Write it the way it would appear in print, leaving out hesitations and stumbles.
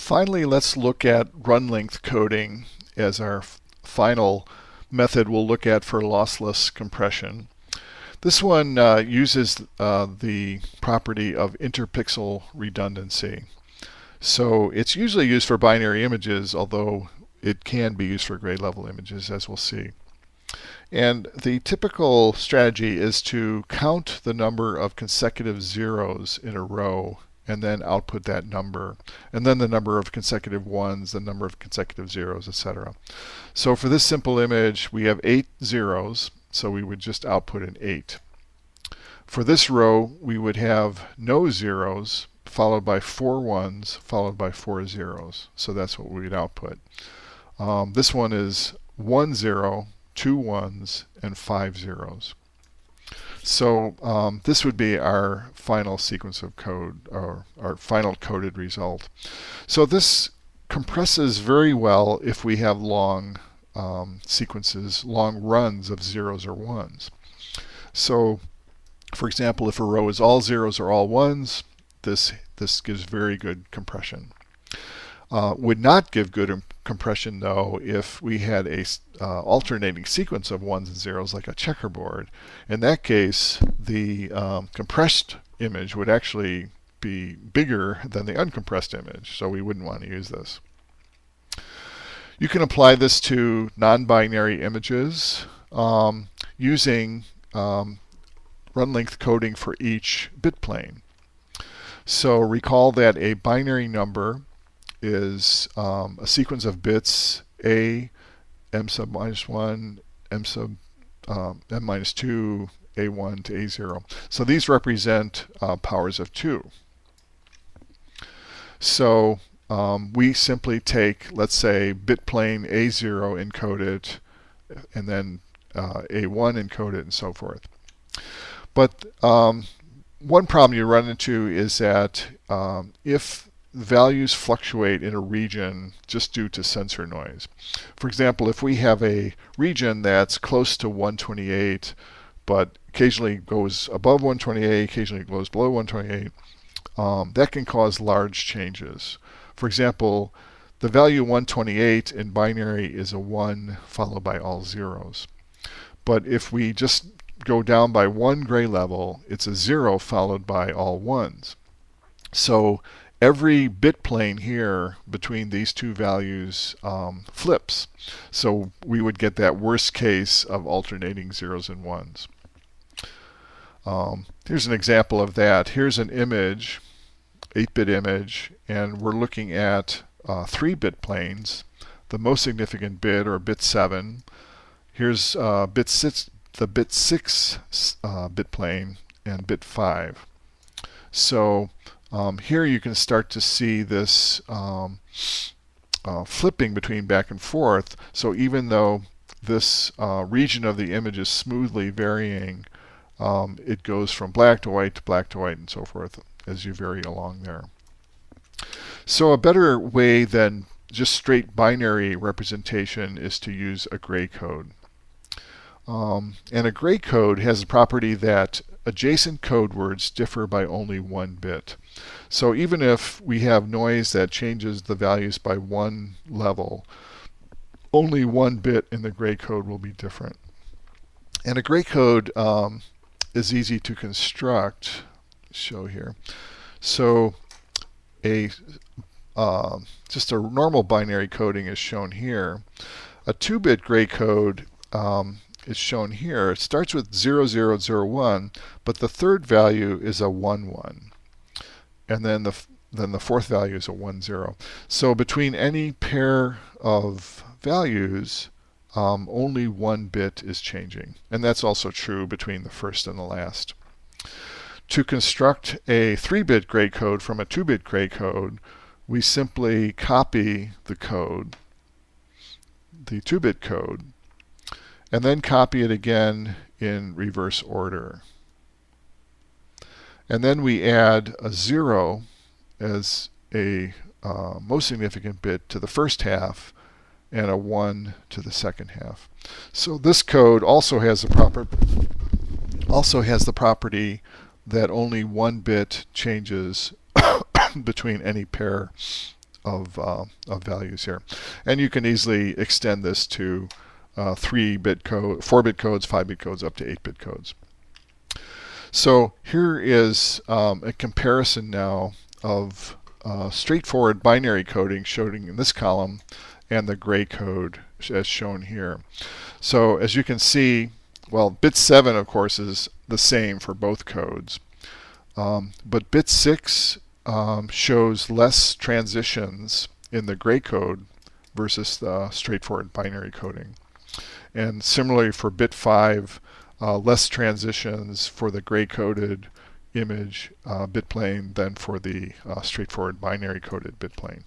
Finally, let's look at run length coding as our final method we'll look at for lossless compression. This one uses the property of interpixel redundancy. So it's usually used for binary images, although it can be used for grade level images, as we'll see. And the typical strategy is to count the number of consecutive zeros in a row and then output that number, and then the number of consecutive ones, the number of consecutive zeros, etc. So for this simple image, we have 8 zeros, so we would just output an 8. For this row, we would have no zeros, followed by 4 ones, followed by 4 zeros. So that's what we would output. This one is 1 0, 2 ones, and 5 zeros. So this would be our final sequence of code, or our final coded result. So this compresses very well if we have long sequences, long runs of zeros or ones. So for example, if a row is all zeros or all ones, this gives very good compression. Would not give good compression though if we had a alternating sequence of ones and zeros like a checkerboard. In that case, the compressed image would actually be bigger than the uncompressed image, so we wouldn't want to use this. You can apply this to non-binary images using run length coding for each bit plane. So recall that a binary number is a sequence of bits a, m sub minus 1, m sub m minus 2, a1 to a0. So these represent powers of 2. So we simply take, let's say, bit plane a0, encode it, and then a1, encode it, and so forth. But one problem you run into is that if values fluctuate in a region just due to sensor noise. For example, if we have a region that's close to 128, but occasionally goes above 128, occasionally goes below 128, that can cause large changes. For example, the value 128 in binary is a 1 followed by all zeros. But if we just go down by one gray level, it's a 0 followed by all ones. So every bit plane here between these two values flips. So we would get that worst case of alternating zeros and ones. Here's an example of that. Here's an image, 8-bit image, and we're looking at 3-bit planes. The most significant bit, or bit 7. Here's bit 6, the bit 6 bit plane, and bit 5. So here you can start to see this flipping between back and forth. So even though this region of the image is smoothly varying, it goes from black to white, and so forth as you vary along there. So a better way than just straight binary representation is to use a gray code. And a gray code has the property that adjacent code words differ by only 1 bit. So even if we have noise that changes the values by 1 level, only 1 bit in the gray code will be different. And a gray code is easy to construct. Show here. So just a normal binary coding is shown here. A 2-bit gray code is shown here. It starts with 0001, but the third value is a 11, and then the fourth value is a 10. So between any pair of values, only 1 bit is changing, and that's also true between the first and the last. To construct a 3-bit gray code from a 2-bit gray code, we simply copy the code, the 2-bit code, and then copy it again in reverse order. And then we add a 0 as a most significant bit to the first half and a 1 to the second half. So this code also has the property that only 1 bit changes between any pair of values here. And you can easily extend this to 3-bit code, 4-bit codes, 5-bit codes, up to 8-bit codes. So here is a comparison now of straightforward binary coding shown in this column and the gray code as shown here. So as you can see, well, bit 7 of course is the same for both codes, but bit 6 shows less transitions in the gray code versus the straightforward binary coding. And similarly for bit 5, less transitions for the gray coded image bit plane than for the straightforward binary coded bit plane.